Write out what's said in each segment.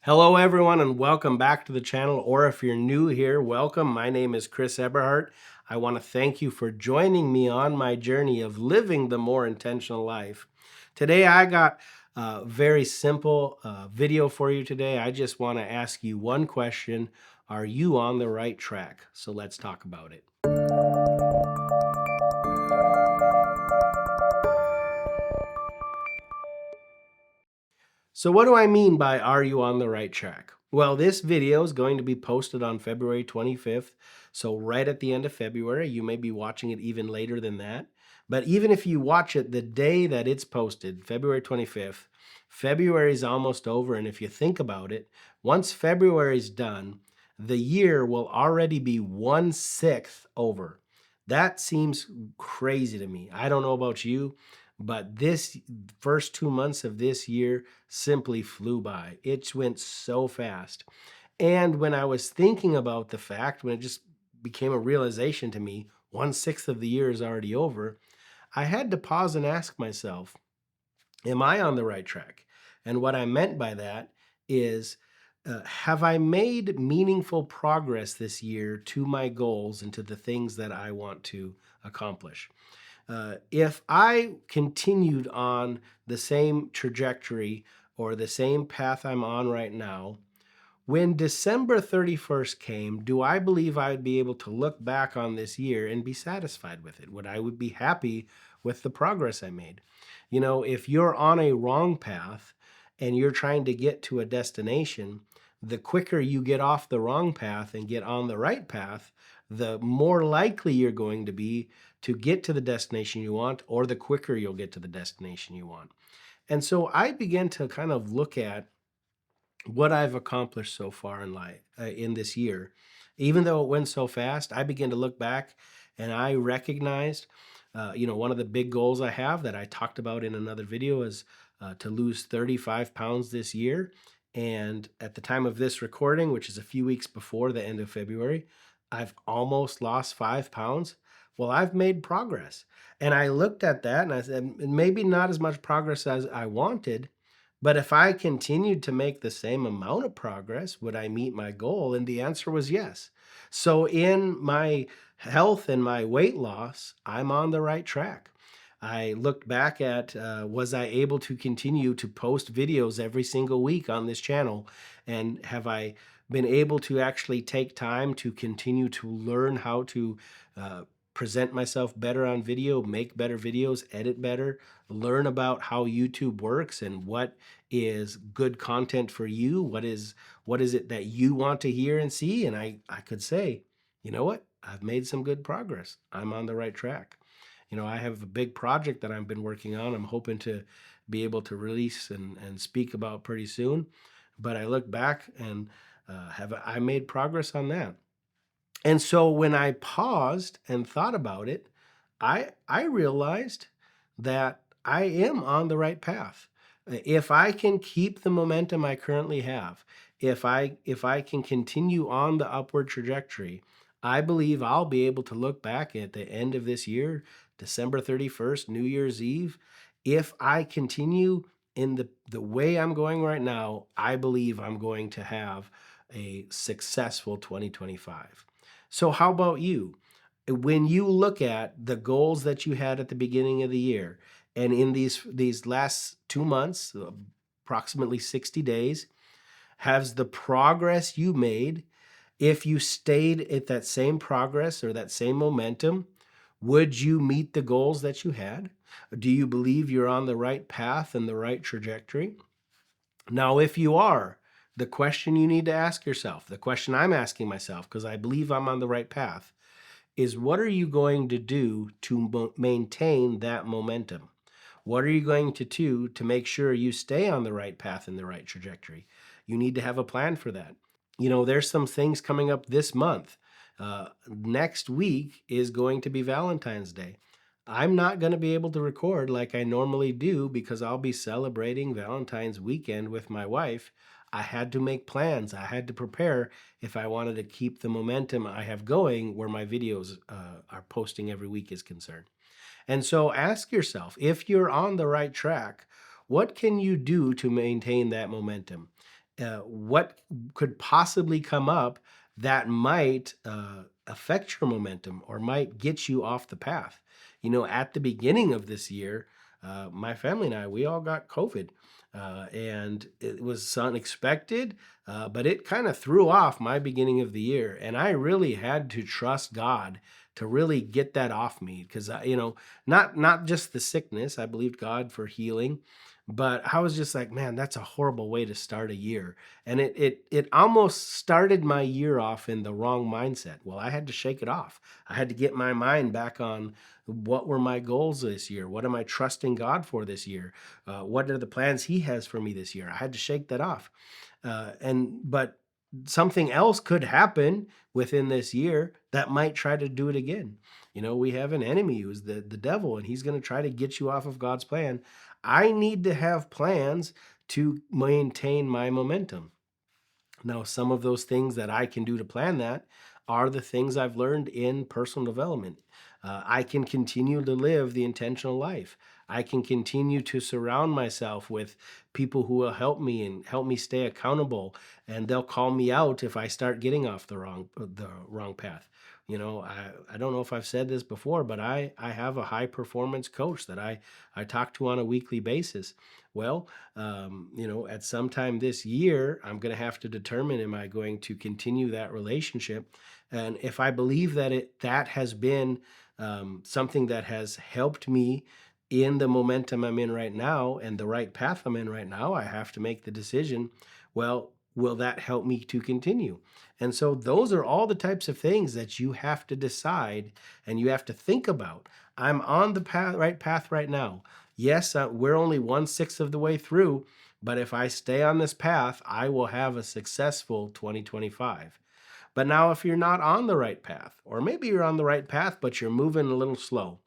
Hello everyone and welcome back to the channel, or if you're new here, welcome. My name is Chris Eberhardt. I want to thank you for joining me on my journey of living the more intentional life. Today I got a very simple video for you today. I just want to ask you one question. Are you on the right track? So let's talk about it. So what do I mean by are you on the right track? Well, this video is going to be posted on February 25th. So right at the end of February, you may be watching it even later than that. But even if you watch it the day that it's posted, February 25th, February is almost over. And if you think about it, once February is done, the year will already be 1/6 over. That seems crazy to me. I don't know about you, but this first 2 months of this year simply flew by. It went so fast. And when I was thinking about the fact, when it just became a realization to me, 1/6 of the year is already over, I had to pause and ask myself, am I on the right track? And what I meant by that is, have I made meaningful progress this year to my goals and to the things that I want to accomplish? If I continued on the same trajectory or the same path I'm on right now, when December 31st came, do I believe I would be able to look back on this year and be satisfied with it? Would I would be happy with the progress I made? You know, if you're on a wrong path and you're trying to get to a destination, the quicker you get off the wrong path and get on the right path, the more likely you're going to be to get to the destination you want, or the quicker you'll get to the destination you want. And so I began to kind of look at what I've accomplished so far in life, in this year. Even though it went so fast, I began to look back and I recognized, one of the big goals I have that I talked about in another video is to lose 35 pounds this year. And at the time of this recording, which is a few weeks before the end of February, I've almost lost 5 pounds. Well, I've made progress. And I looked at that and I said, maybe not as much progress as I wanted, but if I continued to make the same amount of progress, would I meet my goal? And the answer was yes. So in my health and my weight loss, I'm on the right track. I looked back at, was I able to continue to post videos every single week on this channel? And have I been able to actually take time to continue to learn how to uh, present myself better on video, make better videos, edit better, learn about how YouTube works and what is good content for you? What is it that you want to hear and see? And I could say, you know what? I've made some good progress. I'm on the right track. I have a big project that I've been working on. I'm hoping to be able to release and speak about pretty soon. But I look back and have I made progress on that. And so when I paused and thought about it, I realized that I am on the right path. If I can keep the momentum I currently have, if I can continue on the upward trajectory, I believe I'll be able to look back at the end of this year, December 31st, New Year's Eve. If I continue in the way I'm going right now, I believe I'm going to have a successful 2025. So how about you? When you look at the goals that you had at the beginning of the year, and in these last 2 months, approximately 60 days, has the progress you made, if you stayed at that same progress or that same momentum, would you meet the goals that you had? Do you believe you're on the right path and the right trajectory? Now, if you are, the question you need to ask yourself, the question I'm asking myself, because I believe I'm on the right path, is what are you going to do to maintain that momentum? What are you going to do to make sure you stay on the right path and the right trajectory? You need to have a plan for that. There's some things coming up this month. Next week is going to be Valentine's Day. I'm not going to be able to record like I normally do because I'll be celebrating Valentine's weekend with my wife. I had to make plans. I had to prepare if I wanted to keep the momentum I have going where my videos are posting every week is concerned. And so ask yourself, if you're on the right track, what can you do to maintain that momentum? what could possibly come up that might affect your momentum or might get you off the path. At the beginning of this year, my family and I, we all got COVID. And it was unexpected, but it kind of threw off my beginning of the year. And I really had to trust God to really get that off me because, not just the sickness, I believed God for healing, but I was just like, man, that's a horrible way to start a year. And it almost started my year off in the wrong mindset. Well, I had to shake it off. I had to get my mind back on what were my goals this year? What am I trusting God for this year? What are the plans He has for me this year? I had to shake that off. But something else could happen within this year that might try to do it again. We have an enemy who's the devil, and he's going to try to get you off of God's plan. I need to have plans to maintain my momentum. Now, some of those things that I can do to plan that are the things I've learned in personal development. I can continue to live the intentional life. I can continue to surround myself with people who will help me and help me stay accountable, and they'll call me out if I start getting off the wrong path. I don't know if I've said this before, but I have a high performance coach that I talk to on a weekly basis. Well, at some time this year, I'm going to have to determine, am I going to continue that relationship? And if I believe that has been something that has helped me in the momentum I'm in right now and the right path I'm in right now, I have to make the decision, well, will that help me to continue? And so those are all the types of things that you have to decide and you have to think about. I'm on the right path right now. Yes, we're only 1/6 of the way through, but if I stay on this path, I will have a successful 2025. But now, if you're not on the right path, or maybe you're on the right path, but you're moving a little slow,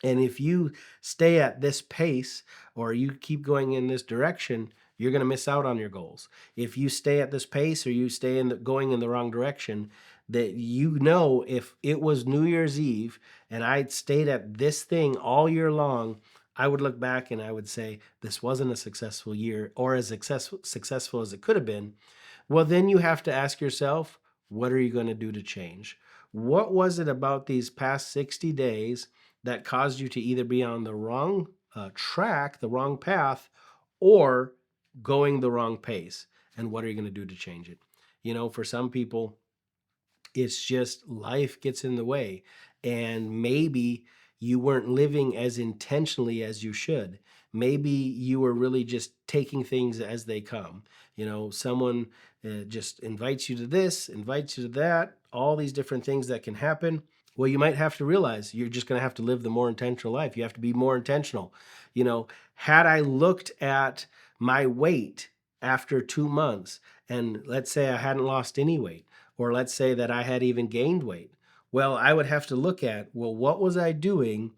and if you stay at this pace or you keep going in this direction, you're going to miss out on your goals. If you stay at this pace or you stay going in the wrong direction, that if it was New Year's Eve and I'd stayed at this thing all year long, I would look back and I would say this wasn't a successful year or as successful as it could have been. Well, then you have to ask yourself, what are you going to do to change? What was it about these past 60 days that caused you to either be on the wrong track, the wrong path, or going the wrong pace? And what are you going to do to change it? For some people, it's just life gets in the way, and maybe you weren't living as intentionally as you should. Maybe you were really just taking things as they come. Someone just invites you to this, invites you to that, all these different things that can happen. Well, you might have to realize you're just going to have to live the more intentional life. You have to be more intentional. Had I looked at my weight after 2 months, and let's say I hadn't lost any weight, or let's say that I had even gained weight, well, I would have to look at, well, what was I doing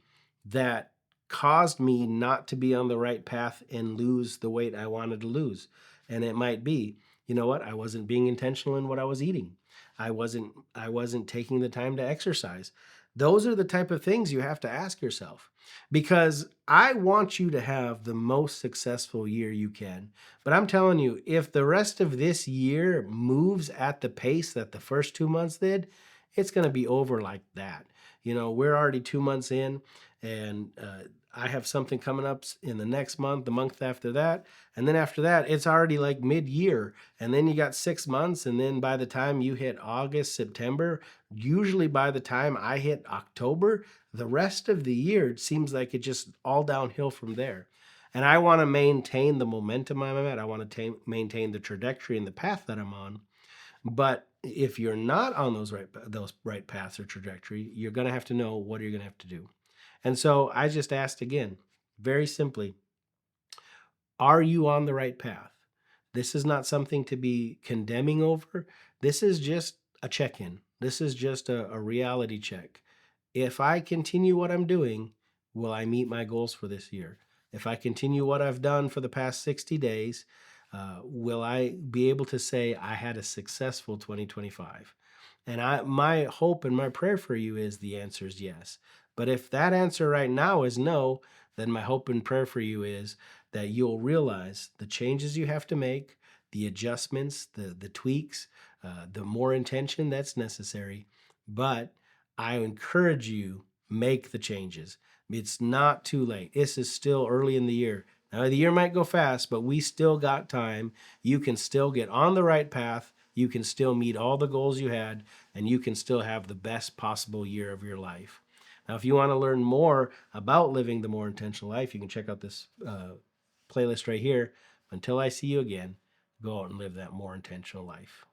that caused me not to be on the right path and lose the weight I wanted to lose? And it might be, you know what, I wasn't being intentional in what I was eating. I wasn't taking the time to exercise. Those are the type of things you have to ask yourself, because I want you to have the most successful year you can. But I'm telling you, if the rest of this year moves at the pace that the first 2 months did, it's going to be over like that. We're already 2 months in, and I have something coming up in the next month, the month after that. And then after that, it's already like mid-year. And then you got 6 months. And then by the time you hit August, September, usually by the time I hit October, the rest of the year, it seems like it just all downhill from there. And I want to maintain the momentum I'm at. I want to maintain the trajectory and the path that I'm on. But if you're not on those right paths or trajectory, you're going to have to know what you're going to have to do. And so I just asked again, very simply, are you on the right path? This is not something to be condemning over. This is just a check in. This is just a reality check. If I continue what I'm doing, will I meet my goals for this year? If I continue what I've done for the past 60 days, will I be able to say I had a successful 2025? And my hope and my prayer for you is the answer is yes. But if that answer right now is no, then my hope and prayer for you is that you'll realize the changes you have to make, the adjustments, the tweaks, the more intention that's necessary. But I encourage you, make the changes. It's not too late. This is still early in the year. Now, the year might go fast, but we still got time. You can still get on the right path. You can still meet all the goals you had, and you can still have the best possible year of your life. Now, if you want to learn more about living the more intentional life, you can check out this playlist right here. Until I see you again, go out and live that more intentional life.